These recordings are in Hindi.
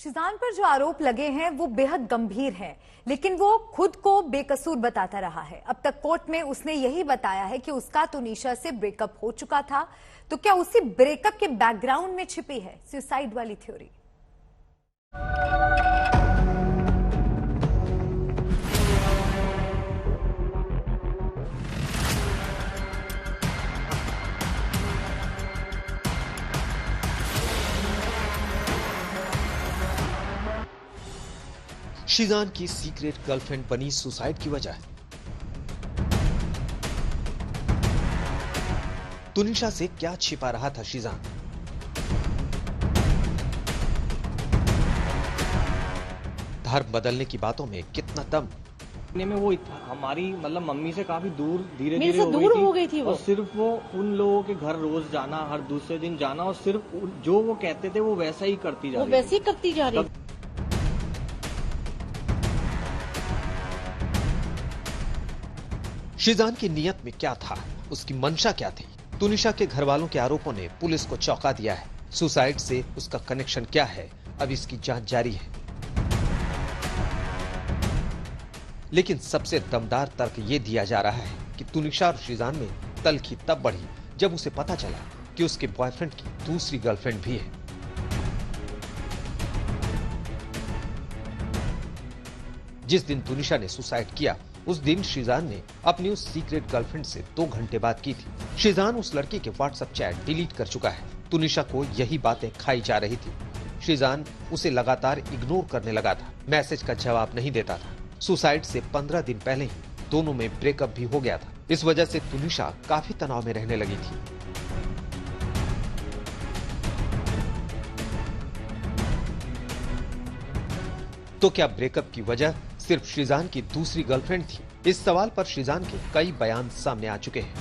शिजान पर जो आरोप लगे हैं वो बेहद गंभीर हैं, लेकिन वो खुद को बेकसूर बताता रहा है। अब तक कोर्ट में उसने यही बताया है कि उसका तुनिशा से ब्रेकअप हो चुका था। तो क्या उसी ब्रेकअप के बैकग्राउंड में छिपी है सुसाइड वाली थ्योरी? शिजान की सीक्रेट गर्लफ्रेंड बनी सुसाइड की वजह। तुनिशा से क्या छिपा रहा था शिजान? धर्म बदलने की बातों में कितना दम? में वो हमारी मतलब मम्मी से काफी दूर धीरे मेरे धीरे से दूर हो गई थी वो। और सिर्फ वो उन लोगों के घर रोज जाना, हर दूसरे दिन जाना, और सिर्फ जो वो कहते थे वो वैसा ही करती जा रही थी। वो वैसे ही करती जा रही थी। शिजान की नियत में क्या था, उसकी मंशा क्या थी? तुनिशा के घर वालों के आरोपों ने पुलिस को चौंका दिया है। सुसाइड से उसका कनेक्शन क्या है, अब इसकी जांच जारी है। लेकिन सबसे दमदार तर्क यह दिया जा रहा है कि तुनिशा और शिजान में तल्खी तब बढ़ी जब उसे पता चला कि उसके बॉयफ्रेंड की दूसरी गर्लफ्रेंड भी है। जिस दिन तुनिशा ने सुसाइड किया उस दिन शिजान ने अपनी उस सीक्रेट गर्लफ्रेंड से 2 घंटे बात की थी। शिजान उस लड़की के व्हाट्सएप चैट डिलीट कर चुका है। तुनिशा को यही बातें खाई जा रही थी। शिजान उसे लगातार इग्नोर करने लगा था, मैसेज का जवाब नहीं देता था। सुसाइड से 15 दिन पहले ही दोनों में ब्रेकअप भी हो गया था। इस वजह से तुनिशा काफी तनाव में रहने लगी थी। तो क्या ब्रेकअप की वजह सिर्फ शिजान की दूसरी गर्लफ्रेंड थी? इस सवाल पर शिजान के कई बयान सामने आ चुके हैं।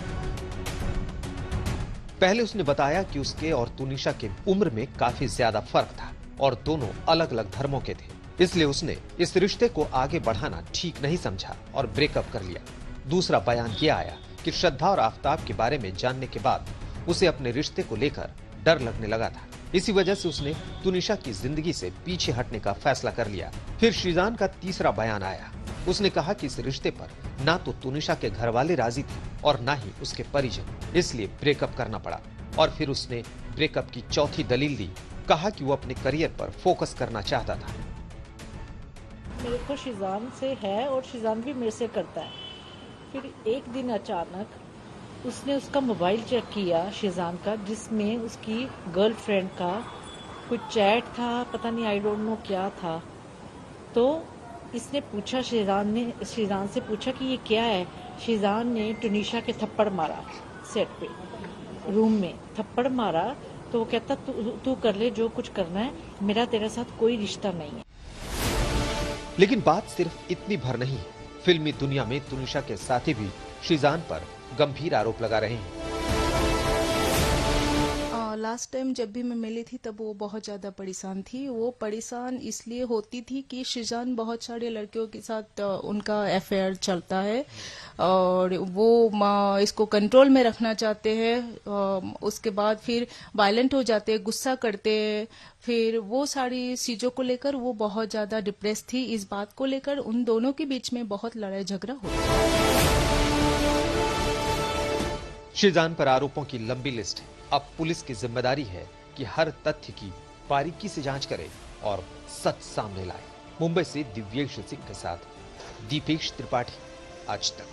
पहले उसने बताया कि उसके और तुनिशा के उम्र में काफी ज्यादा फर्क था और दोनों अलग अलग धर्मों के थे, इसलिए उसने इस रिश्ते को आगे बढ़ाना ठीक नहीं समझा और ब्रेकअप कर लिया। दूसरा बयान यह आया कि श्रद्धा और आफ्ताब के बारे में जानने के बाद उसे अपने रिश्ते को लेकर डर लगने लगा था। इसी वजह से उसने तुनिशा की जिंदगी से पीछे हटने का फैसला कर लिया। फिर शिजान का तीसरा बयान आया। उसने कहा कि इस रिश्ते पर ना तो तुनिशा के घर वाले राजी थे और ना ही उसके परिजन, इसलिए ब्रेकअप करना पड़ा। और फिर उसने ब्रेकअप की चौथी दलील दी, कहा कि वो अपने करियर पर फोकस करना चाहता था। मेरे को शिजान से है और शिजान भी मेरे से करता है। फिर एक दिन अचानक उसने उसका मोबाइल चेक किया शिजान का, जिसमें उसकी गर्लफ्रेंड का कुछ चैट था, पता नहीं आई डोंट नो क्या था। तो इसने पूछा, शिजान से पूछा कि ये क्या है। शिजान ने तुनिशा के थप्पड़ मारा, सेट पे रूम में थप्पड़ मारा। तो वो कहता तू कर ले जो कुछ करना है, मेरा तेरे साथ कोई रिश्ता नहीं है। लेकिन बात सिर्फ इतनी भर नहीं है। फिल्मी दुनिया में तुनिशा के साथी भी शिजान पर गंभीर आरोप लगा रहे हैं। लास्ट टाइम जब भी मैं मिली थी तब वो बहुत ज़्यादा परेशान थी। वो परेशान इसलिए होती थी कि शिजान बहुत सारे लड़कियों के साथ उनका अफेयर चलता है और वो इसको कंट्रोल में रखना चाहते हैं। उसके बाद फिर वायलेंट हो जाते हैं, गुस्सा करते हैं। फिर वो सारी चीज़ों को लेकर वो बहुत ज़्यादा डिप्रेस थी। इस बात को लेकर उन दोनों के बीच में बहुत लड़ाई झगड़ा हुआ। शिजान पर आरोपों की लंबी लिस्ट है। अब पुलिस की जिम्मेदारी है कि हर तथ्य की बारीकी से जांच करे और सच सामने लाए। मुंबई से दिव्येश सिंह के साथ दीपेश त्रिपाठी, आज तक।